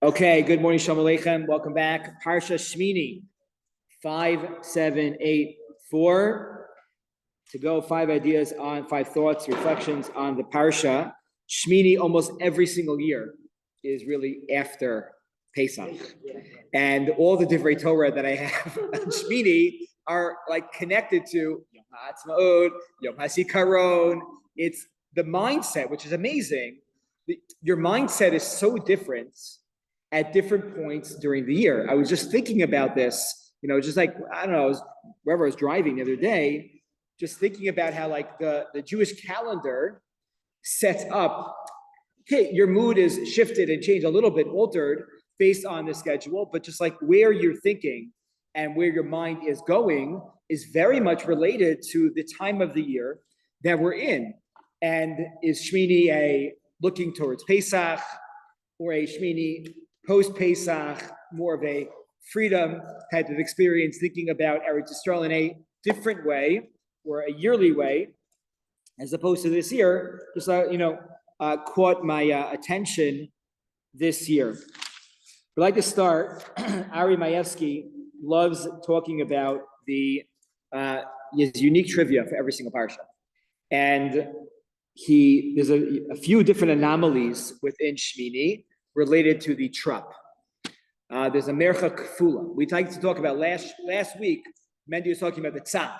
Okay, good morning, Shalom Aleichem. Welcome back. Parsha Shmini, 5784. To go, 5 ideas on 5 thoughts, reflections on the Parsha. Shmini, almost every single year, is really after Pesach. And all the Divrei Torah that I have on Shmini are like connected to Yom HaAtzmaut, Yom HaZikaron. It's the mindset, which is amazing. Your mindset is so different at different points during the year. I was just thinking about this, just like, I don't know, wherever I was driving the other day, just thinking about how like the Jewish calendar sets up, okay, your mood is shifted and changed a little bit, altered based on the schedule, but just like where you're thinking and where your mind is going is very much related to the time of the year that we're in. And is Shmini a looking towards Pesach, or a Shmini post-Pesach, more of a freedom type of experience, thinking about Eretz Yisrael in a different way, or a yearly way, as opposed to this year, just caught my attention this year. I'd like to start. Ari Maevsky loves talking about his unique trivia for every single parsha, and there's a few different anomalies within Shmini related to the trup. There's a mercha kfula. We'd like to talk about last week. Mendy was talking about the tzav,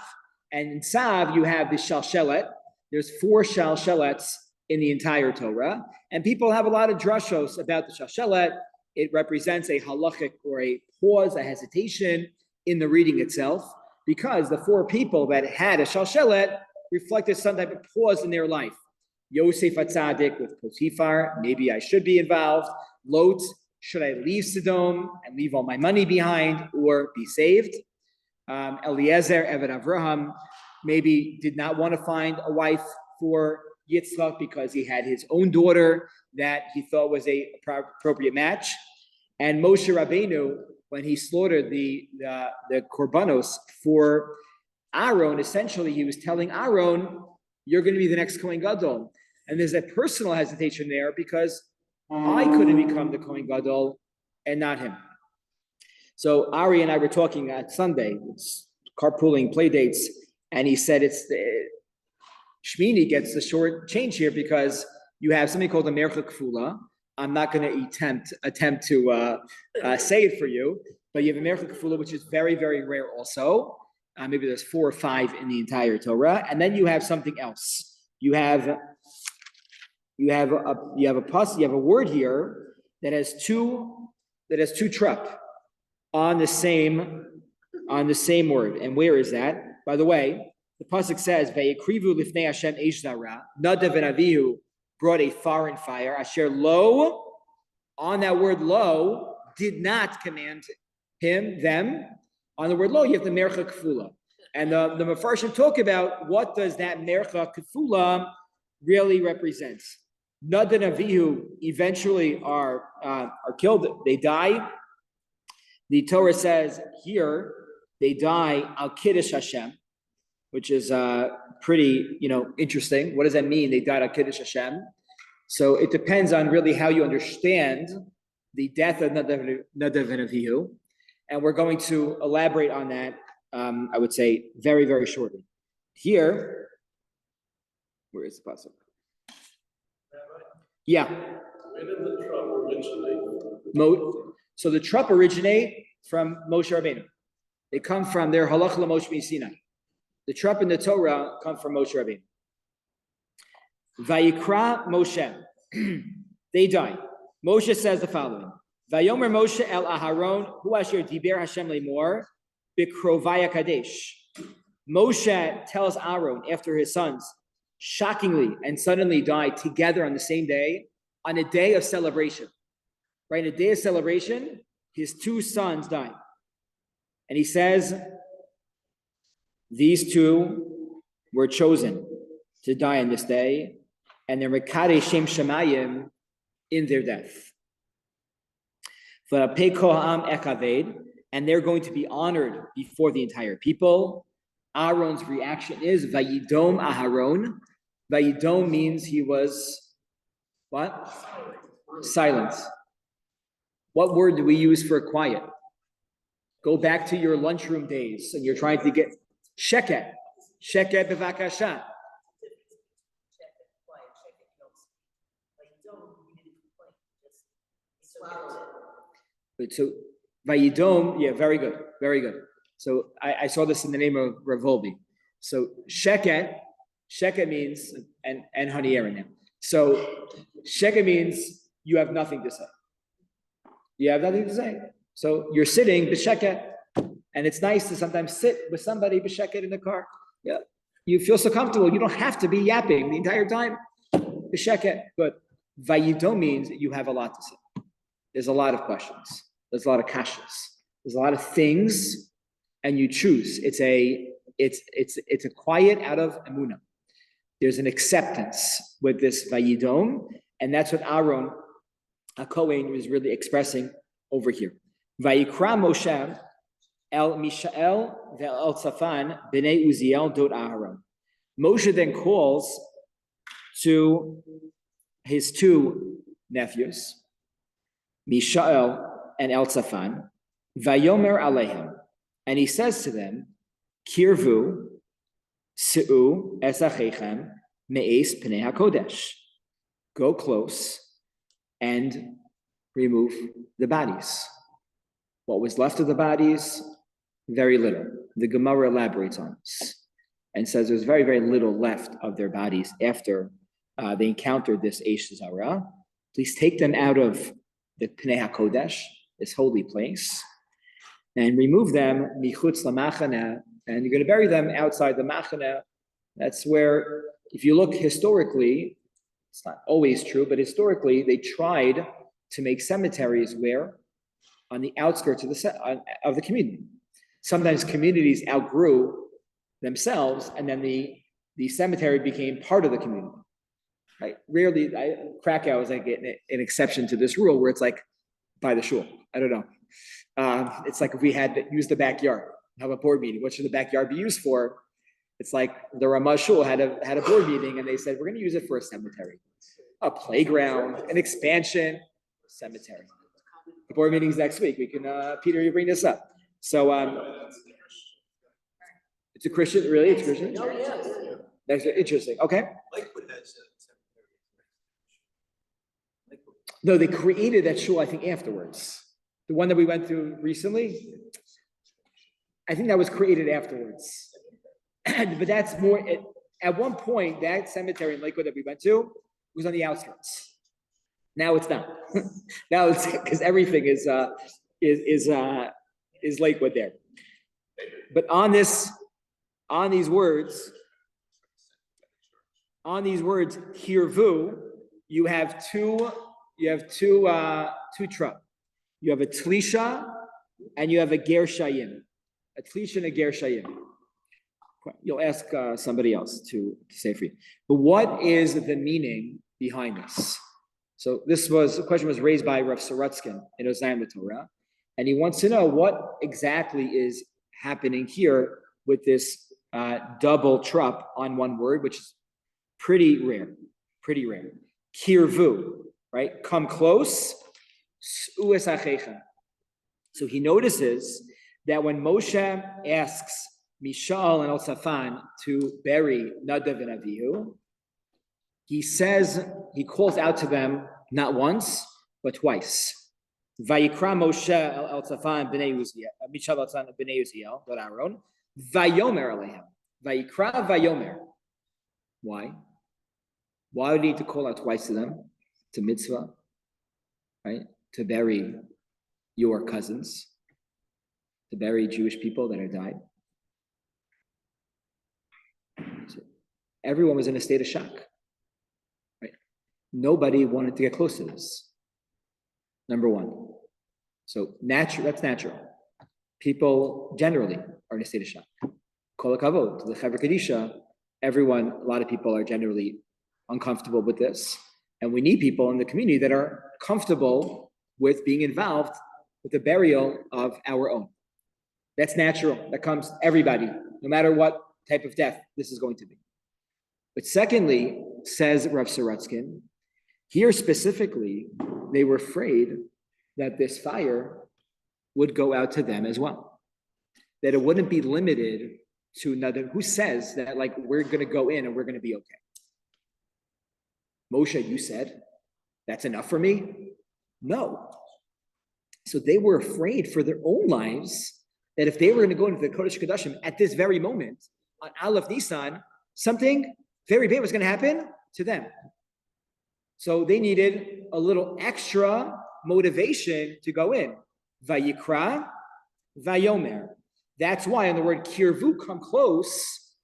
and in tzav you have the shalshelet. There's 4 shalshelets in the entire Torah, and people have a lot of drashos about the shalshelet. It represents a halachic or a pause, a hesitation in the reading itself, because the 4 people that had a shalshelet reflected some type of pause in their life. Yosef HaTzadik with Potiphar, maybe I should be involved. Lot, should I leave Sodom and leave all my money behind or be saved? Eliezer, Eved Avraham, maybe did not want to find a wife for Yitzchak because he had his own daughter that he thought was a appropriate match. And Moshe Rabbeinu, when he slaughtered the korbanos for Aaron, essentially he was telling Aaron, you're going to be the next Kohen Gadol. And there's a personal hesitation there because I couldn't become the Kohen Gadol and not him. So Ari and I were talking at Sunday, it's carpooling, play dates, and he said Shmini gets the short change here because you have something called a mercha kfula. I'm not going to attempt to say it for you, but you have a mercha kfula, which is very, very rare also. Maybe there's 4 or 5 in the entire Torah, and then you have something else. You have a word here that has two trup on the same word. And where is that? By the way, the pasuk says, "Vayikrivu lifnei Hashem eish zara." Nadav and Avihu brought a foreign fire. Asher lo, on that word lo, did not command them. On the word lo, you have the mercha kfula. And the Mefarshim talk about what does that mercha kfula really represent. Nadav and Avihu eventually are killed. They die. The Torah says here they die al kiddush Hashem, which is pretty interesting. What does that mean? They died al kiddush Hashem. So it depends on really how you understand the death of Nadav and Avihu. And we're going to elaborate on that, I would say, very, very shortly. Here, where is the pasuk? Yeah. Where did the trup originate? So the trup originate from Moshe Rabbeinu. They come from their halach l'Moshe Sinai. The trup in the Torah come from Moshe Rabbeinu. Vayikra Moshe. They die. Moshe says the following. Vayomer Moshe el Aharon hu asher diber Hashem lemor bikrovaya kadesh. Moshe tells Aaron after his sons shockingly and suddenly died together on the same day, on a day of celebration. Right, in a day of celebration, his 2 sons died. And he says, these 2 were chosen to die on this day, and they're Mekadeh Shem Shemayim in their death. And they're going to be honored before the entire people. Aaron's reaction is Vayidom Aharon. Vayidom means he was what? Silent. What word do we use for quiet? Go back to your lunchroom days and you're trying to get sheket. Sheket bevakasha. But so Vayidom, yeah, very good, very good. So I saw this in the name of Rav Volbe. So sheket means, and honey Aaron now. So sheket means you have nothing to say. You have nothing to say. So you're sitting b'sheket, and it's nice to sometimes sit with somebody b'sheket in the car. Yeah, you feel so comfortable. You don't have to be yapping the entire time. B'sheket, but vayidom means you have a lot to say. There's a lot of questions. There's a lot of kashas. There's a lot of things, and you choose. It's a quiet out of emunah. There's an acceptance with this vayidom, and that's what Aaron HaKohen was really expressing over here. Vayikra Moshe el Mishael ve'el Tzafan b'nei Uziel dot Aharon. Moshe then calls to his two nephews, Mishael and El Tzafan, Vayomer Alehem, and he says to them, Kirvu Se'u Esachechem Me'es Pnei HaKodesh. Go close and remove the bodies. What was left of the bodies? Very little. The Gemara elaborates on this and says there's very, very little left of their bodies after they encountered this Eish Zara. Please take them out of the Pnei HaKodesh, this holy place, and remove them michutz lamachana, and you're going to bury them outside the machana. That's where, if you look historically, it's not always true, but historically they tried to make cemeteries where? On the outskirts of the community. Sometimes communities outgrew themselves, and then the cemetery became part of the community. Right? Rarely, Krakow is like an exception to this rule, where it's like by the shul. I don't know. It's like if we had used the backyard, have a board meeting. What should the backyard be used for? It's like the Ramah Shul had a board meeting, and they said we're going to use it for a cemetery, a playground, an expansion, cemetery. The board meeting's next week. We can, Peter, you bring this up. So it's a Christian, really? It's Christian? Oh, yeah. That's interesting. Okay. Lakewood has No, they created that shul, I think, afterwards. The one that we went through recently, I think that was created afterwards. But that's more, at one point, that cemetery in Lakewood that we went to was on the outskirts. Now it's not. Now it's because everything is Lakewood there. But on these words, hirvu, you have two trup. You have a tlisha and you have a ger shayim. A tlisha and a ger shayim. You'll ask somebody else to say for you. But what is the meaning behind this? So the question was raised by Rav Sorotzkin in Ozayim Torah, and he wants to know what exactly is happening here with this double trup on one word, which is pretty rare. Kirvu, right? Come close. So he notices that when Moshe asks Mishael and El-Safan to bury Nadav and Avihu, he calls out to them not once, but twice. Vayikra Moshe El-Safan b'nei Uziel, Mishael El-Safan b'nei Uziel, not Aaron, Vayomer Alehem. Vayikra Vayomer. Why? Why would he need to call out twice to them? To mitzvah, right? To bury your cousins, to bury Jewish people that have died. So everyone was in a state of shock, right? Nobody wanted to get close to this. Number one. So that's natural. People generally are in a state of shock. Kol hakavod, the Chevra Kadisha, a lot of people are generally uncomfortable with this. And we need people in the community that are comfortable with being involved with the burial of our own. That's natural. That comes everybody, no matter what type of death this is going to be. But secondly, says Rav Sorotzkin, here specifically, they were afraid that this fire would go out to them as well. That it wouldn't be limited to another. Who says that like we're going to go in and we're going to be okay? Moshe, you said, that's enough for me? No. So they were afraid for their own lives that if they were going to go into the Kodesh Kodashim at this very moment, on Aleph Nisan, something very bad was going to happen to them. So they needed a little extra motivation to go in. Vayikra, Vayomer. That's why in the word kirvu, come close,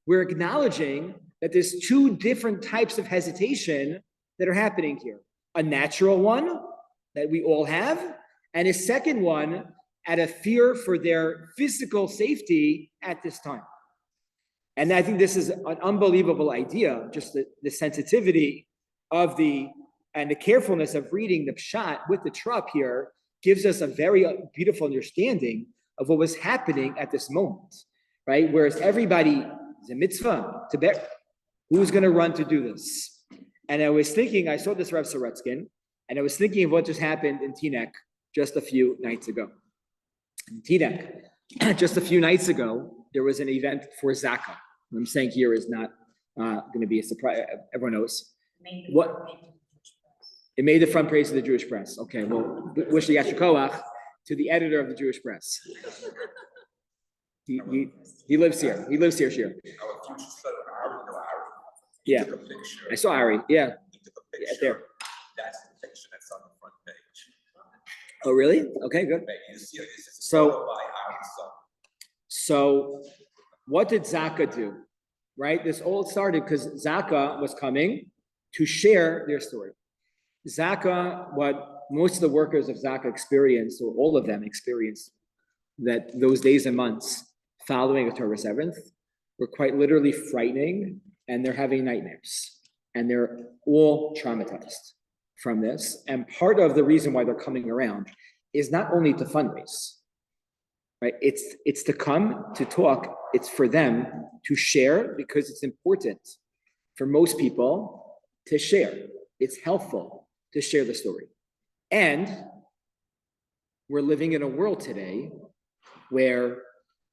we're acknowledging that there's two different types of hesitation that are happening here. A natural one that we all have, and a second one out of fear for their physical safety at this time. And I think this is an unbelievable idea, just the sensitivity of and the carefulness of reading the pshat with the trop here gives us a very beautiful understanding of what was happening at this moment, right? Whereas everybody is a mitzvah to bear. Who's going to run to do this? And I was thinking, I saw this Rav Soretskin, and I was thinking of what just happened in Teaneck just a few nights ago. In Teaneck, just a few nights ago, there was an event for Zaka. What I'm saying here is not going to be a surprise. Everyone knows. What? It made the front page of the Jewish press. Okay, well, wish the Yasher Koach to the editor of the Jewish press. He lives here. He lives here, Shir. Yeah, I saw Ari. Yeah, there. That's the picture that's on the front page. Oh, really? Okay, good. So what did Zaka do? Right? This all started because Zaka was coming to share their story. Zaka, what most of the workers of Zaka experienced, or all of them experienced, that those days and months following October 7th were quite literally frightening, and they're having nightmares, and they're all traumatized from this. And part of the reason why they're coming around is not only to fundraise, right? It's to come to talk. It's for them to share because it's important for most people to share. It's helpful to share the story. And we're living in a world today where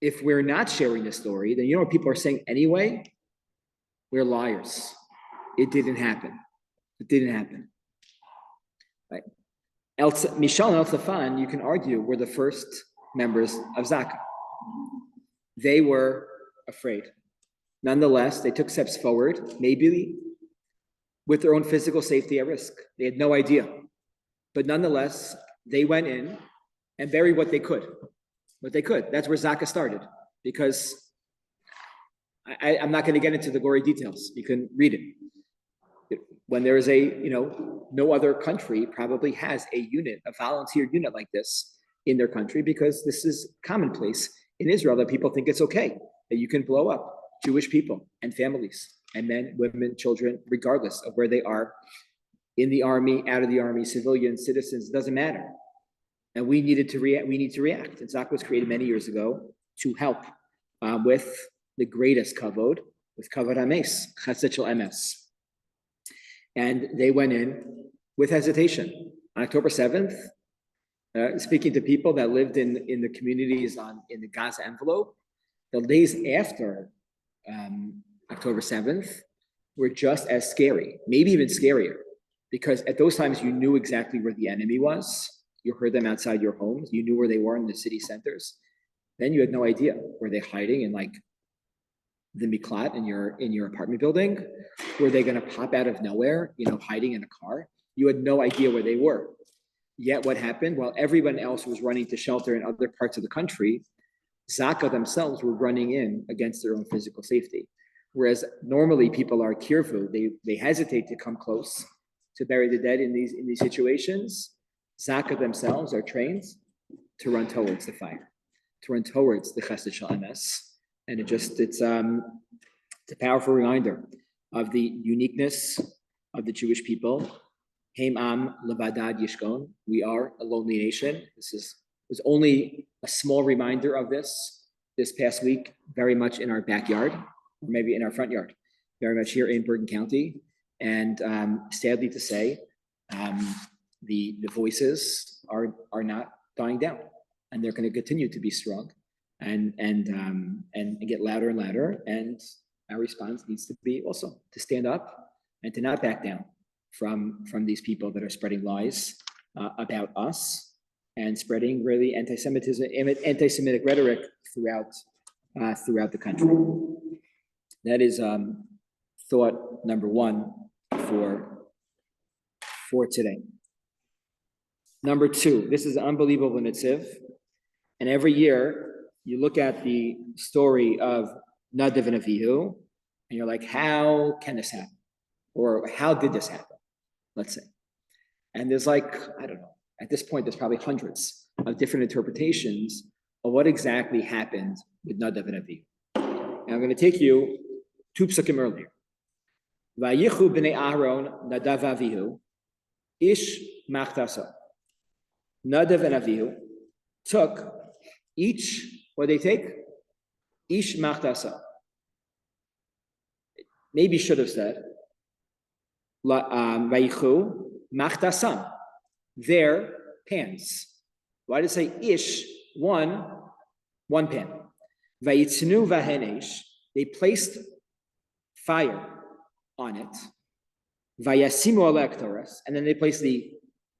if we're not sharing the story, then you know what people are saying anyway? We're liars. It didn't happen. It didn't happen. Right? Michal and El Safan, you can argue, were the first members of Zaka. They were afraid. Nonetheless, they took steps forward, maybe with their own physical safety at risk. They had no idea. But nonetheless, they went in and buried what they could. What they could. That's where Zaka started. Because I'm not going to get into the gory details. You can read it. When there is no other country probably has a unit, a volunteer unit like this in their country, because this is commonplace in Israel that people think it's okay that you can blow up Jewish people and families and men, women, children, regardless of where they are, in the army, out of the army, civilians, citizens, it doesn't matter. And we needed to react. We need to react. And Zaka was created many years ago to help with the greatest kavod, with kavod hames, chesed shel emes. And they went in with hesitation. On October 7th, speaking to people that lived in the communities in the Gaza envelope, the days after October 7th were just as scary, maybe even scarier, because at those times you knew exactly where the enemy was. You heard them outside your homes. You knew where they were in the city centers. Then you had no idea. Were they hiding in like the miklat in your apartment building? Were they going to pop out of nowhere, hiding in a car? You had no idea where they were. Yet what happened? While everyone else was running to shelter in other parts of the country, Zaka themselves were running in against their own physical safety. Whereas normally people are kirvu, they hesitate to come close to bury the dead in these situations. Zaka themselves are trained to run towards the fire, to run towards the chesed shel emes. And it's a powerful reminder of the uniqueness of the Jewish people. Heim am levadad yishkon. We are a lonely nation. This was only a small reminder of this past week, very much in our backyard, or maybe in our front yard, very much here in Bergen County. And sadly to say, the voices are not dying down, and they're going to continue to be strong, and get louder and louder. And our response needs to be also to stand up and to not back down from these people that are spreading lies about us and spreading really anti-Semitic rhetoric throughout the country. That is thought number one for today. Number two, this is an unbelievable netziv, and every year you look at the story of Nadav and Avihu, and you're like, how can this happen? Or how did this happen? Let's say. And there's like, I don't know, at this point, there's probably hundreds of different interpretations of what exactly happened with Nadav and Avihu. And I'm going to take you 2 psukim earlier. Vayichu b'nei Aaron Nadav Avihu ish machtasa. Nadav and Avihu took each, what they take? Ish machtasa. Maybe should have said, Vayichu machtasam, their pans. Why did it say ish? One pan. Vayitznu vahenesh, they placed fire on it. Vayasimu ala ktores, and then they placed the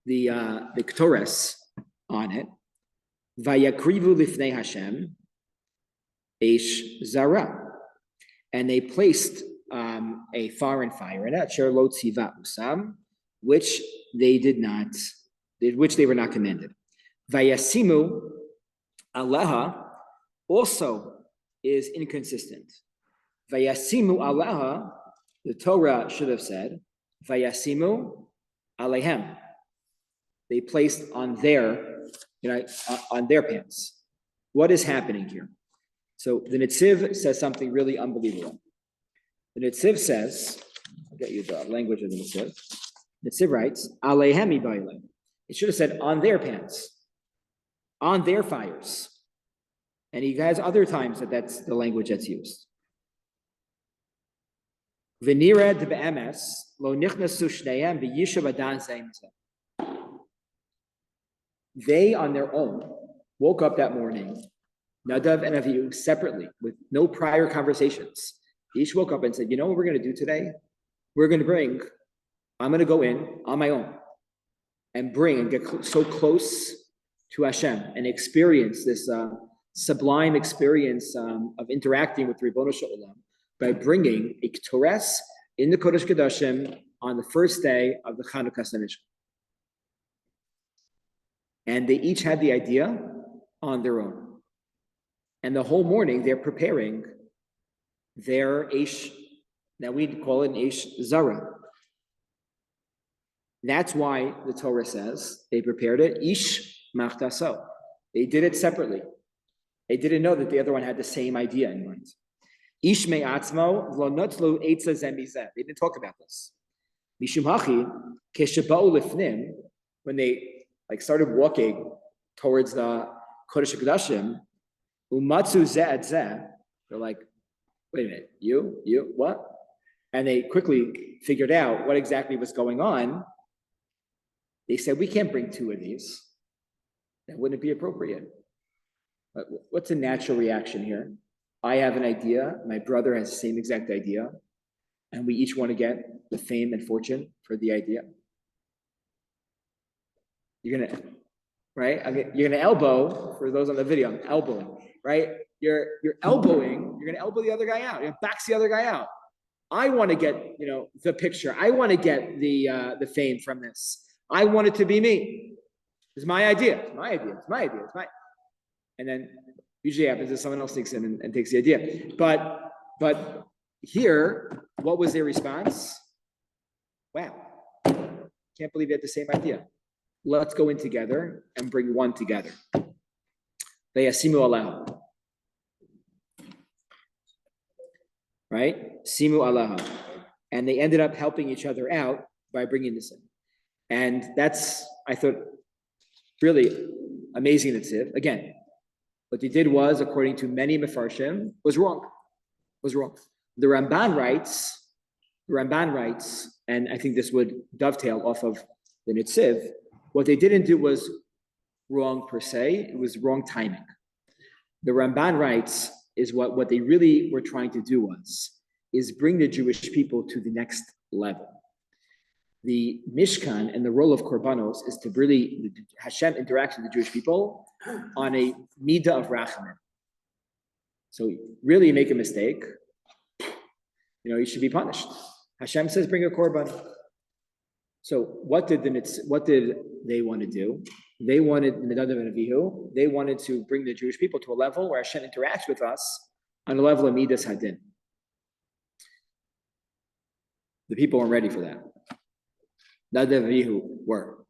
ktores on it. Vayakrivu lifnei Hashem ish zara, and they placed a foreign fire in it, asher lo tziva usam, which they were not commanded. Vayasimu alaha also is inconsistent. Vayasimu alaha, the Torah should have said, Vayasimu alehem. They placed on their pants. What is happening here? So the Netziv says something really unbelievable. The Netziv says, I'll get you the language of the Netziv. Netziv writes, alehem ibailem. It should have said on their pants, on their fires. And he has other times that's the language that's used. V'nira d'be'emes lo nichnasu shneim b'yishuv adan zeim zeh. They on their own woke up that morning, Nadav and Avihu separately with no prior conversations. Each woke up and said, you know what we're going to do today? I'm going to go in on my own and get so close to Hashem and experience this sublime experience of interacting with Ribono Shel Olam by bringing a Ktores in the Kodesh Kodashim on the first day of the Chanukah Mishkan. And they each had the idea on their own. And the whole morning they're preparing their Eish, now we'd call it an Eish Zara. That's why the Torah says they prepared it, Ish Machtaso. They did it separately. They didn't know that the other one had the same idea in mind. Ish me'atzmo lo notlu eitza zemizeh. They didn't talk about this. Mishum hachi keshabau lifnim, when they started walking towards the Kodesh HaKodashim, umatzu zeh et zeh, they're like, wait a minute, you, what? And they quickly figured out what exactly was going on. They said, we can't bring 2 of these. That wouldn't be appropriate. But what's a natural reaction here? I have an idea. My brother has the same exact idea. And we each want to get the fame and fortune for the idea. You're gonna elbow, for those on the video, I'm elbowing, right? You're elbowing, you're gonna elbow the other guy out, you're gonna box the other guy out. I want to get, the picture. I want to get the fame from this. I want it to be me. It's my idea. It's my idea. It's my idea. It's my. And then usually happens is someone else takes in and takes the idea. But here, what was their response? Wow, can't believe they had the same idea. Let's go in together and bring one together. Vayasimu alaha. Right? Simu alaha. And they ended up helping each other out by bringing this in. And that's, I thought, really amazing. That's it. Again, what they did was, according to many Mefarshim, was wrong. The Ramban writes, and I think this would dovetail off of the Netziv, what they didn't do was wrong per se. It was wrong timing. The Ramban writes is what they really were trying to do is bring the Jewish people to the next level. The Mishkan and the role of Korbanos is to really, Hashem interacts with the Jewish people on a midah of rachamim. So really make a mistake, you should be punished. Hashem says, bring a korban. So what did they want to do? They wanted Nadav and Avihu. They wanted to bring the Jewish people to a level where Hashem interacts with us on a level of midas hadin. The people weren't ready for that. Nadav and Avihu were.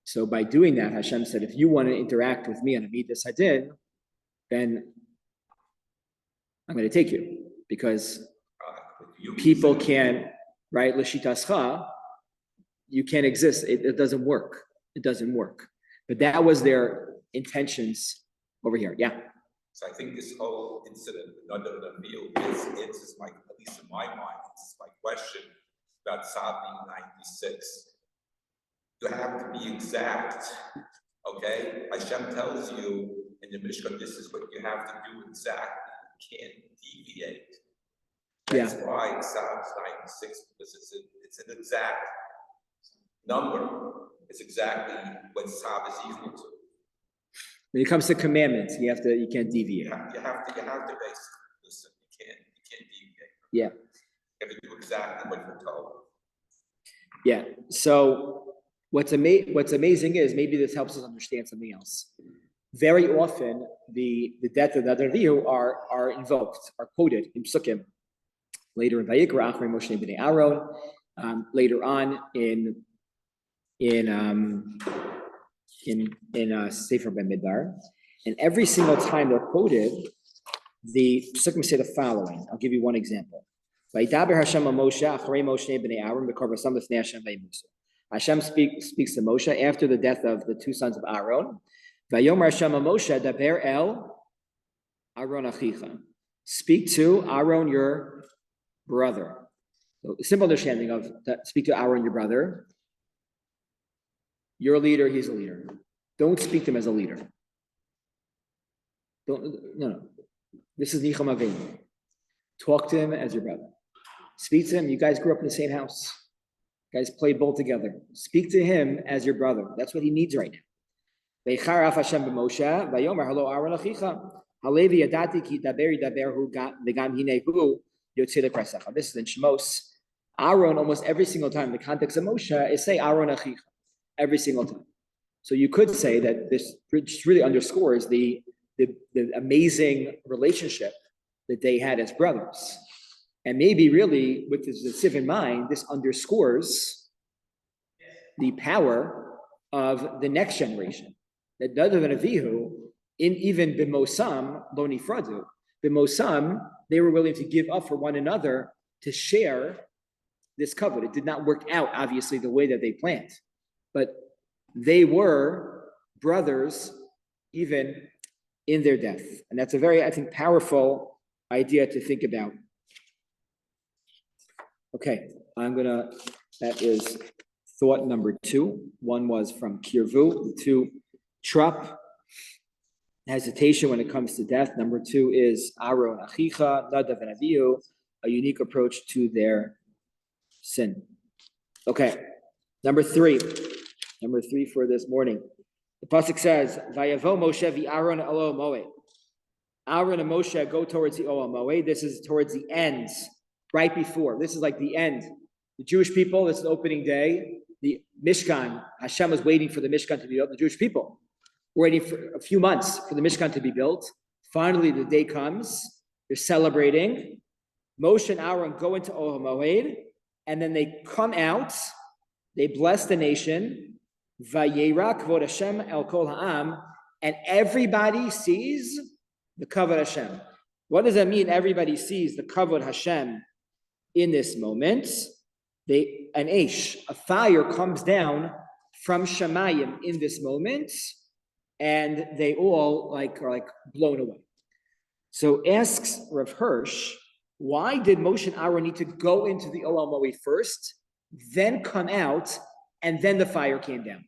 So by doing that, Hashem said, if you want to interact with me on a midas hadin, then I'm going to take you, because people can't, right? L'shitascha, you can't exist. It doesn't work. It doesn't work. But that was their intentions over here. Yeah. So I think this whole incident, not the reveal, is like, at least in my mind, it's my question about Sabi 96. You have to be exact, okay? Hashem tells you in the Mishkan, this is what you have to do exactly. You can't deviate. That's why it Psalms 96, because it's an exact number. It's exactly what Psalm is equal to. When it comes to commandments, you can't deviate. You have to basically listen. You can't deviate. Yeah. You have to do exactly what you're told. Yeah. So what's amazing is, maybe this helps us understand something else. Very often, the death of the other Avihu are invoked, are quoted in Psukim. Later in Vayikra, Achrei Moshe b'nei Aaron. Later on in Sefer Bamidbar, and every single time they're quoted, the Psukim say the following. I'll give you one example. Vaydaber Hashem Moshe Achrei Moshe b'nei Aaron b'kor v'sam l'fnei Hashem v'yimusu. Hashem speaks to Moshe after the death of the two sons of Aaron. Vayomer Hashem Moshe daber el Aaron achicha. Speak to Aaron, your brother. So a simple understanding of that, speak to Aaron, your brother. You're a leader, he's a leader. Don't speak to him as a leader. No. This is Nicham Avinu. Talk to him as your brother. Speak to him. You guys grew up in the same house. You guys played ball together. Speak to him as your brother. That's what he needs right now. This is in Shemos. Aaron, almost every single time, the context of Moshe is say Aaron Achicha, every single time. So you could say that this really underscores the amazing relationship that they had as brothers. And maybe really, with this in mind, this underscores the power of the next generation. That Nadav and Avihu, even b'mosam lo nifradu, b'mosam, they were willing to give up for one another to share this covenant. It did not work out, obviously, the way that they planned, but they were brothers even in their death. And that's a very, I think, powerful idea to think about. Okay, that is thought number 2. One was from Kirvu, 2, Trup, hesitation when it comes to death. Number 2 is Aaron Achicha, Nadav and Avihu, a unique approach to their sin. Okay, number 3 for this morning. The pasuk says, "Vayavo Moshe v'Aaron elo Moed." Aaron and Moshe go towards the Ohel Moed. This is towards the end, right before. This is like the end. The Jewish people. This is opening day. The Mishkan. Hashem was waiting for the Mishkan to be built. The Jewish people were waiting for a few months for the Mishkan to be built. Finally, the day comes. They're celebrating. Moshe and Aaron go into Ohel Moed, and then they come out. They bless the nation. Vayera kvod Hashem el kol ha'am, and everybody sees the kavod Hashem. What does that mean? Everybody sees the kavod Hashem in this moment. A fire comes down from Shamayim in this moment, and they all are blown away. So asks Rav Hirsch, why did Moshe and Aaron need to go into the Ohel Moed first, then come out, and then the fire came down?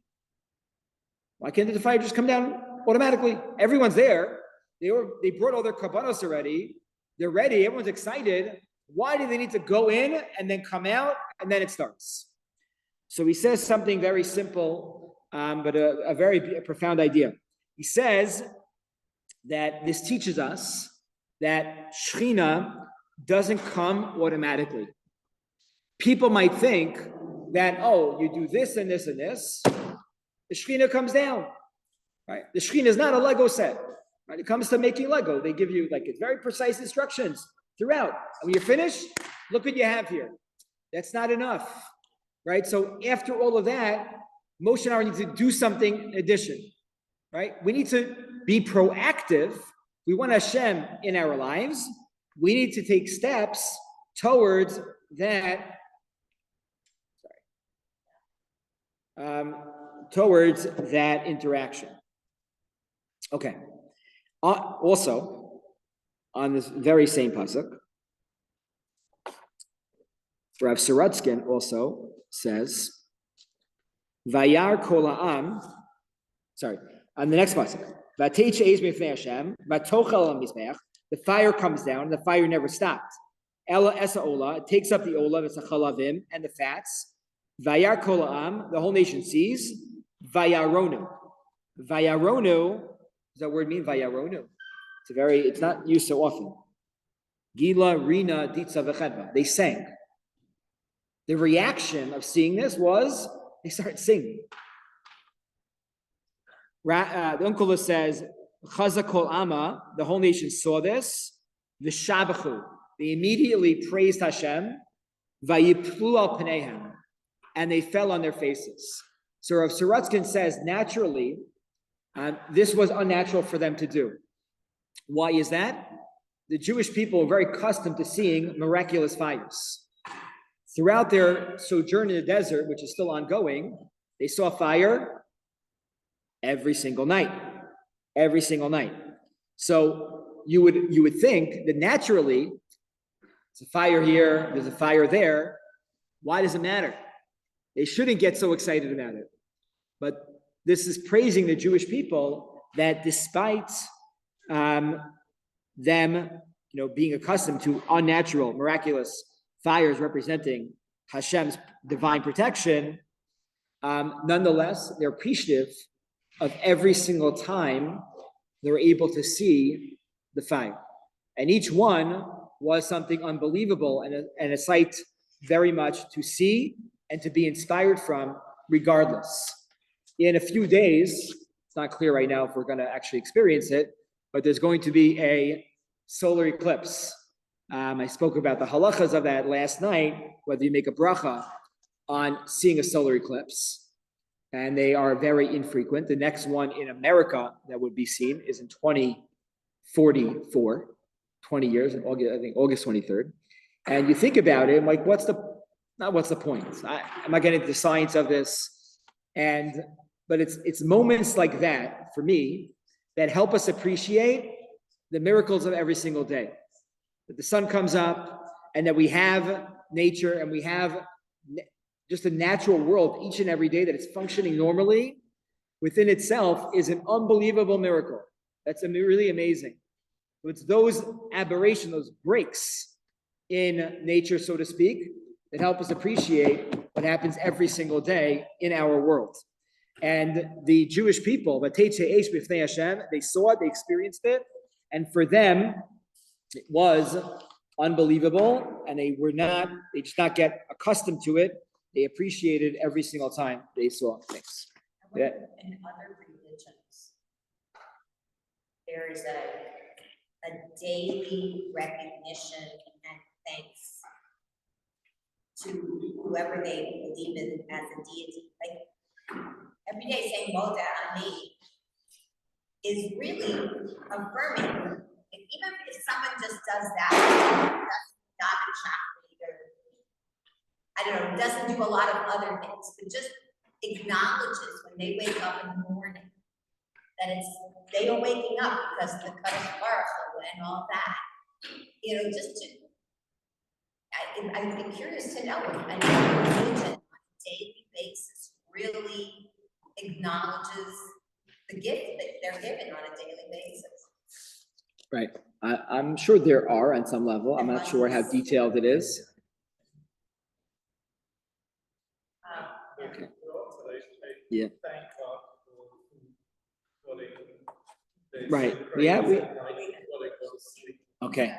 Why can't the fire just come down automatically? Everyone's there. They brought all their kabbanos already. They're ready. Everyone's excited. Why do they need to go in and then come out and then it starts? So he says something very simple, but a very profound idea. He says that this teaches us that Shechina doesn't come automatically. People might think that, oh, you do this and this and this, the Shechina comes down, right? The Shechina is not a Lego set, right? It comes to making Lego. They give you it's very precise instructions throughout. And when you're finished, look what you have here. That's not enough, right? So after all of that, Moshe and Aaron need to do something in addition, right? We need to be proactive. We want Hashem in our lives. We need to take steps towards that, towards that interaction. Okay. Also, on this very same pasuk, Rav Saratskin also says, Vayar kol ha'am, on the next pasuk, V'ateiche eis mifnei Hashem, v'tochel al mizbeach, the fire comes down, the fire never stops. Ela esa ola, it takes up the ola, v'sachalavim, and the fats. Vayar kol ha'am, the whole nation sees. Vayaronu. Vayaronu, does that word mean vayaronu? It's not used so often. Gila, Rina, Ditza, V'chedva. They sang. The reaction of seeing this was they started singing. The Uncle says, Chaza kol ama, the whole nation saw this. V'shabachu. They immediately praised Hashem. Vayiplu al pneihem. And they fell on their faces. So Rav Saratskin says, naturally, this was unnatural for them to do. Why is that? The Jewish people are very accustomed to seeing miraculous fires. Throughout their sojourn in the desert, which is still ongoing, they saw fire every single night. Every single night. So you would think that naturally, there's a fire here, there's a fire there. Why does it matter? They shouldn't get so excited about it. But this is praising the Jewish people that despite them, being accustomed to unnatural, miraculous fires representing Hashem's divine protection, nonetheless, they're appreciative of every single time they're able to see the fire. And each one was something unbelievable and a sight very much to see and to be inspired from regardless. In a few days, it's not clear right now if we're going to actually experience it, but there's going to be a solar eclipse. I spoke about the halachas of that last night, whether you make a bracha on seeing a solar eclipse, and they are very infrequent. The next one in America that would be seen is in 2044, 20 years, in August, I think August 23rd. And you think about it, like, what's the point? I'm not getting into the science of this, but it's moments like that for me that help us appreciate the miracles of every single day. That the sun comes up, and that we have nature, and we have just a natural world each and every day that is functioning normally within itself is an unbelievable miracle. That's really amazing. It's those aberrations, those breaks in nature, so to speak, that help us appreciate what happens every single day in our world. And the Jewish people, they saw it, they experienced it, and for them, it was unbelievable, and they did not get accustomed to it. They appreciated every single time they saw things. In other religions, there is a daily recognition and thanks to whoever they believe in as a deity. Like every day saying Moda Ani is really affirming. Even if someone just does that, not a chakra, doesn't do a lot of other things, but just acknowledges when they wake up in the morning that they are waking up because of the Kadosh Baruch Hu and all that. I'd be curious to know if any religion on a daily basis really acknowledges the gift that they're given on a daily basis. Right. I'm sure there are on some level. I'm not sure how detailed it is. Okay. Yeah. Thank God for what they Right. pray Yeah, at we- night before they go to sleep. Okay.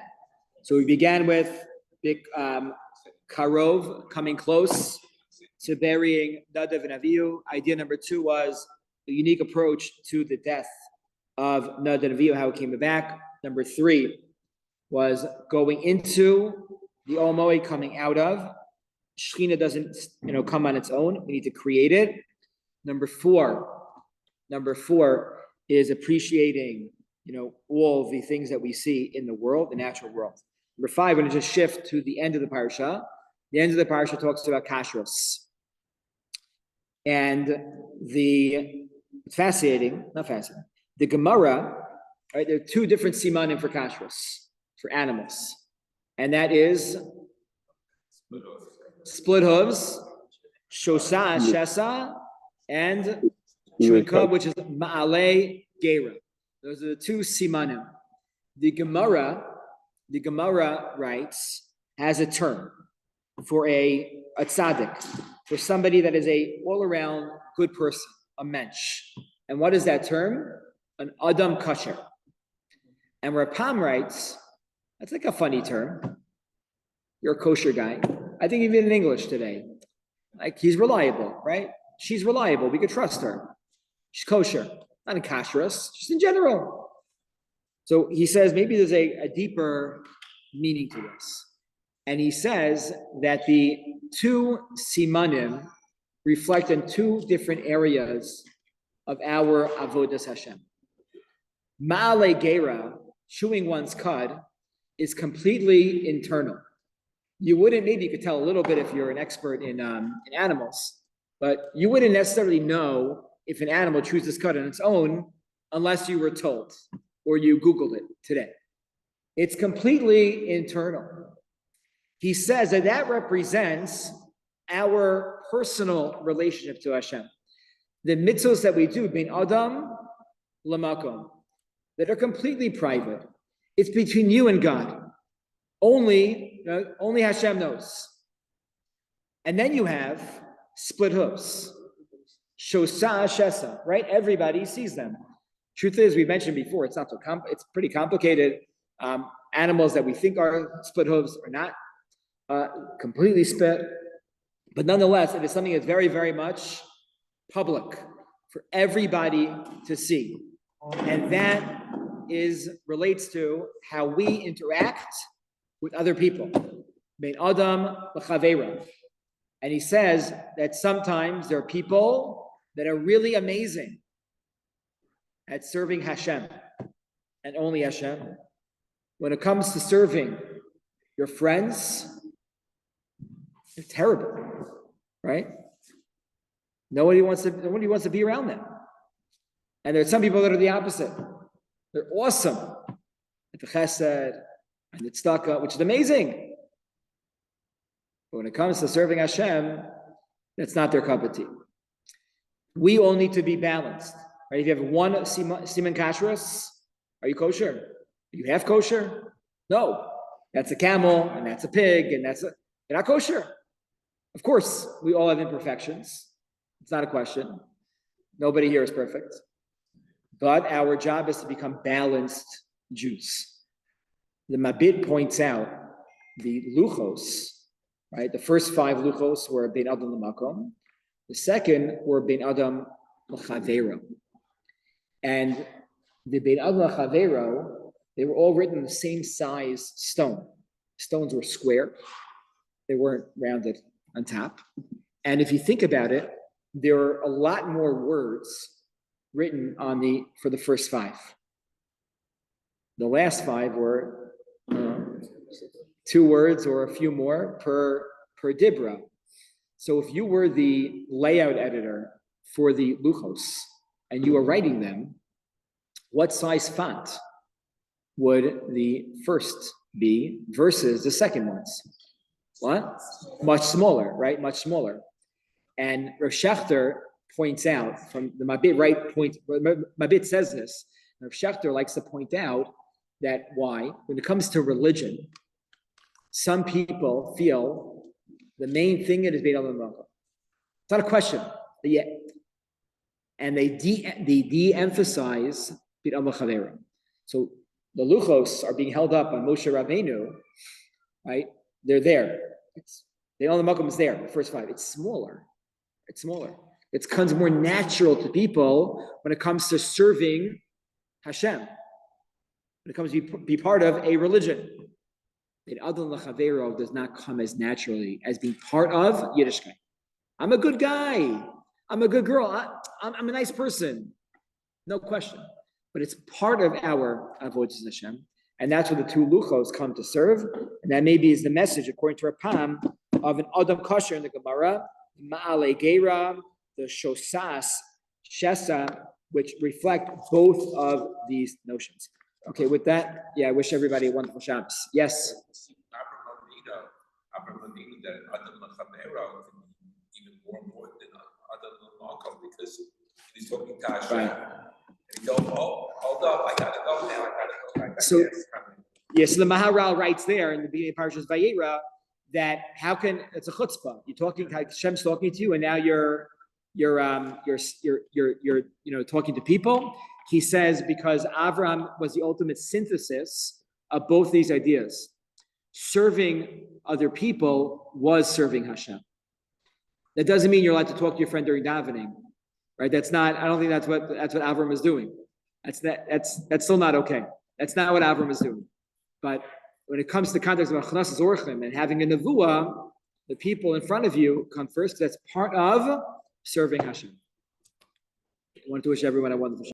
So we began with big Karov, coming close to burying Nadav and Avihu. Idea number 2 was the unique approach to the death of Nadav and Avihu, how it came back. Number 3 was going into the Omoy, coming out of. Shechina doesn't, come on its own. We need to create it. Number four is appreciating, all the things that we see in the world, the natural world. Number 5, we're going to just shift to the end of the parsha. The end of the parsha talks about kashrus. And it's fascinating, not fascinating. The Gemara, right, there are 2 different simanim for kashrus, for animals. And that is split hooves, shosa, shesa, and chewing cud, which is ma'ale gera. Those are the 2 simanim. The Gemara writes, has a term for a tzaddik, for somebody that is a all-around good person, a mensch. And what is that term? An adam kasher. And Rapam writes, that's like a funny term. You're a kosher guy. I think even in English today, like he's reliable, right? She's reliable. We could trust her. She's kosher, not in kashrus, just in general. So he says maybe there's a deeper meaning to this. And he says that the 2 simanim reflect on 2 different areas of our avodas Hashem. Ma'ale gera, chewing one's cud, is completely internal. Maybe you could tell a little bit if you're an expert in animals, but you wouldn't necessarily know if an animal chews its cud on its own unless you were told or you Googled it today. It's completely internal. He says that represents our personal relationship to Hashem. The mitzvos that we do, bin Adam lamakom, that are completely private. It's between you and God. Only Hashem knows. And then you have split hooves. Shosa, shesa, right? Everybody sees them. Truth is, we mentioned before, it's not so it's pretty complicated. Animals that we think are split hooves are not completely split. But nonetheless, it is something that's very, very much public for everybody to see. And that relates to how we interact with other people. Bein Adam l'chaveiro. And he says that sometimes there are people that are really amazing at serving Hashem and only Hashem. When it comes to serving your friends, they're terrible, right? Nobody wants to be around them. And there are some people that are the opposite. They're awesome at the chesed and the tzedakah, which is amazing. But when it comes to serving Hashem, that's not their cup of tea. We all need to be balanced, right? If you have one siman kashrus, are you kosher? Are you half kosher? No. That's a camel, and that's a pig, and you're not kosher. Of course, we all have imperfections. It's not a question. Nobody here is perfect. But our job is to become balanced Jews. The Mabit points out the luchos, right? The first 5 luchos were bein Adam l'makom. The second were bein Adam l'chaveiro. And the bein Adam l'chaveiro, they were all written in the same size stone. Stones were square. They weren't rounded on top. And if you think about it, there are a lot more words written for the first 5. The last 5 were 2 words or a few more per dibra. So if you were the layout editor for the luchos and you were writing them, what size font would the first be versus the second ones? What? Much smaller, right? Much smaller. And Rav Shechter points out from the Mabit says this. Rav Schechter likes to point out that when it comes to religion, some people feel the main thing is Beit Adam Malka. It's not a question, but yet, and they de-emphasize Beit Adam Chavera. So the luchos are being held up by Moshe Rabbeinu, right? They're there. Beit Adam Malka is there. The first 5. It's smaller. It comes more natural to people when it comes to serving Hashem. When it comes to be part of a religion. Beit Adam L'Chavero does not come as naturally as being part of Yiddishkeit. I'm a good guy. I'm a good girl. I'm a nice person. No question. But it's part of our avodas Hashem. And that's what the 2 luchos come to serve. And that maybe is the message, according to Rapam, of an Adam Kosher in the Gemara, Ma'ale Geira, the Shosas, Shesa, which reflect both of these notions. Okay, with that, I wish everybody a wonderful Shabbos. Yes? Abraham Avinu that Adam L'Chavero can be even more important than Adam L'Malka because he's talking to Hashem. Right. And he goes, hold up, I gotta go now, So the Maharal writes there in the beginning of Parashas Vayera that how can it's a chutzpah. You're talking, Hashem's talking to you, and now you're talking to people. He says because Avram was the ultimate synthesis of both these ideas. Serving other people was serving Hashem. That doesn't mean you're allowed to talk to your friend during davening, right? That's not. I don't think that's what Avram is doing. That's still not okay. That's not what Avram is doing. But when it comes to the context of Achnas Zorchim and having a nevuah, the people in front of you come first. That's part of serving Hashem. I want to wish everyone a wonderful